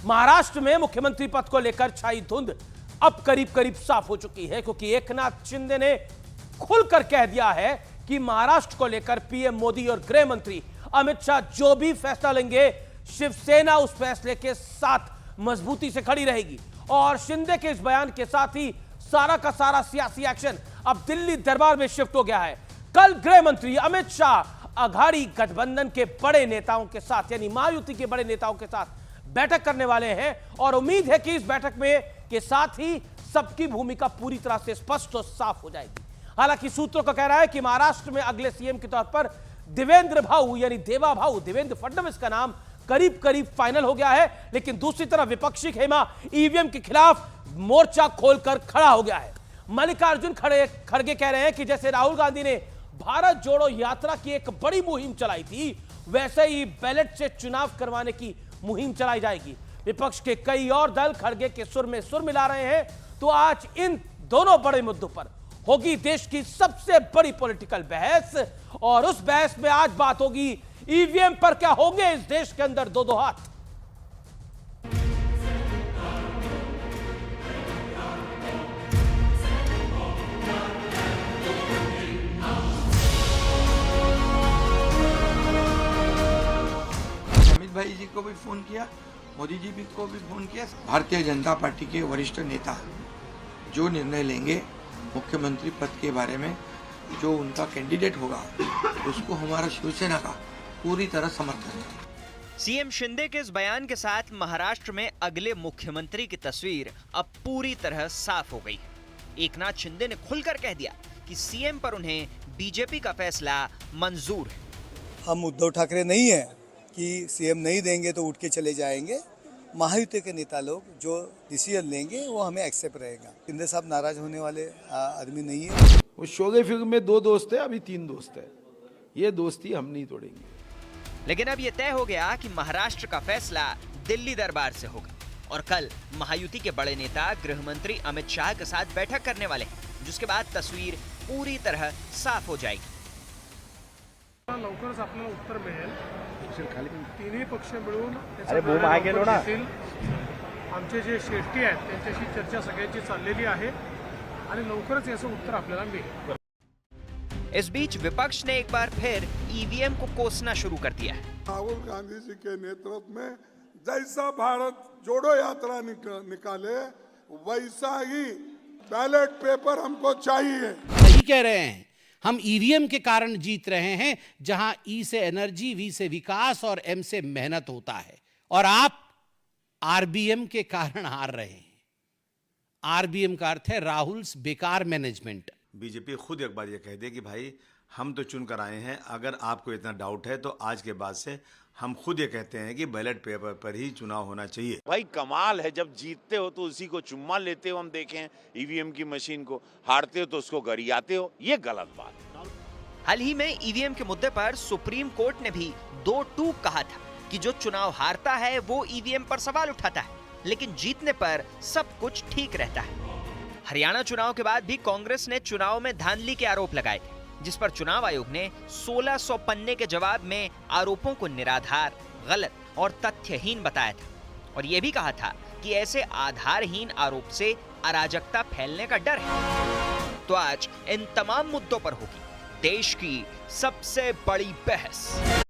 महाराष्ट्र में मुख्यमंत्री पद को लेकर छाई धुंध अब करीब करीब साफ हो चुकी है, क्योंकि एकनाथ शिंदे ने खुलकर कह दिया है कि महाराष्ट्र को लेकर पीएम मोदी और गृह मंत्री अमित शाह जो भी फैसला लेंगे, शिवसेना उस फैसले के साथ मजबूती से खड़ी रहेगी। और शिंदे के इस बयान के साथ ही सारा का सारा सियासी एक्शन अब दिल्ली दरबार में शिफ्ट हो गया है। कल गृह मंत्री अमित शाह अघाड़ी गठबंधन के बड़े नेताओं के साथ, यानी महायुति के बड़े नेताओं के साथ बैठक करने वाले हैं और उम्मीद है कि इस बैठक में के साथ ही सबकी भूमिका पूरी तरह से स्पष्ट और साफ हो जाएगी। हालांकि सूत्रों का कहना है कि महाराष्ट्र में अगले सीएम के तौर पर देवेंद्र भाऊ यानी देवा भाऊ देवेंद्र फडणवीस का नाम करीब करीब फाइनल हो गया है। लेकिन दूसरी तरफ विपक्षी खेमा ईवीएम के खिलाफ मोर्चा खोलकर खड़ा हो गया है। मल्लिकार्जुन खड़गे कह रहे हैं कि जैसे राहुल गांधी ने भारत जोड़ो यात्रा की एक बड़ी मुहिम चलाई थी, वैसे ही बैलेट से चुनाव करवाने की मुहिम चलाई जाएगी। विपक्ष के कई और दल खड़गे के सुर में सुर मिला रहे हैं। तो आज इन दोनों बड़े मुद्दों पर होगी देश की सबसे बड़ी पॉलिटिकल बहस, और उस बहस में आज बात होगी ईवीएम पर क्या होंगे इस देश के अंदर दो दो हाथ। अमित भाई जी को भी फोन किया, मोदी जी को भी फोन किया। भारतीय जनता पार्टी के वरिष्ठ नेता जो निर्णय लेंगे मुख्यमंत्री पद के बारे में, जो उनका कैंडिडेट होगा, उसको हमारा शिवसेना का पूरी तरह समर्थन है। सीएम शिंदे के इस बयान के साथ महाराष्ट्र में अगले मुख्यमंत्री की तस्वीर अब पूरी तरह साफ हो गई है। एकनाथ शिंदे ने खुलकर कह दिया कि सीएम पर उन्हें बीजेपी का फैसला मंजूर है। हम उद्धव ठाकरे नहीं है कि सीएम नहीं देंगे तो उठ के चले जाएंगे। महायुति के नेता लोग जो डिसीजन लेंगे वो हमें एक्सेप्ट रहेगा। शिंदे साहब नाराज होने वाले आदमी नहीं है। वो शोले फिल्म में 2 दोस्त है, अभी 3 दोस्त है। ये दोस्ती हम नहीं तोड़ेंगे। लेकिन अब यह तय हो गया कि महाराष्ट्र का फैसला दिल्ली दरबार से होगा और कल महायुति के बड़े नेता गृह मंत्री अमित शाह के साथ बैठक करने वाले हैं, जिसके बाद तस्वीर पूरी तरह साफ हो जाएगी। लवकरच आपल्याला उत्तर मिळेल। तिन्ही पक्ष मिळून आमचे जे शेट्टी आहेत त्यांच्याशी चर्चा सगळ्यांची चाललेली आहे आणि लवकरच याचं उत्तर आपल्याला मिळेल। इस बीच विपक्ष ने एक बार फिर ईवीएम को कोसना शुरू कर दिया है। राहुल गांधी जी के नेतृत्व में जैसा भारत जोड़ो यात्रा निकाले, वैसा ही बैलेट पेपर हमको चाहिए। सही कह रहे हैं, हम ईवीएम के कारण जीत रहे हैं, जहां ई से एनर्जी, वी से विकास और एम से मेहनत होता है, और आप आरबीएम के कारण हार रहे हैं। आरबीएम का अर्थ है राहुल्स बेकार मैनेजमेंट। बीजेपी खुद एक बार ये कह दे कि भाई हम तो चुन कर आए हैं, अगर आपको इतना डाउट है तो आज के बाद से हम खुद ये कहते हैं कि बैलेट पेपर पर ही चुनाव होना चाहिए। भाई कमाल है, जब जीतते हो तो उसी को चुम्मा लेते हो, हम देखे हैं ईवीएम की मशीन को, हारते हो तो उसको गरियाते हो, ये गलत बात है। हाल ही में ईवीएम के मुद्दे पर सुप्रीम कोर्ट ने भी 2 टूक कहा था कि जो चुनाव हारता है वो ईवीएम पर सवाल उठाता है, लेकिन जीतने पर सब कुछ ठीक रहता है। हरियाणा चुनाव के बाद भी कांग्रेस ने चुनाव में धांधली के आरोप लगाए थे, जिस पर चुनाव आयोग ने 1600 पन्ने के जवाब में आरोपों को निराधार, गलत और तथ्यहीन बताया था, और यह भी कहा था कि ऐसे आधारहीन आरोप से अराजकता फैलने का डर है। तो आज इन तमाम मुद्दों पर होगी देश की सबसे बड़ी बहस।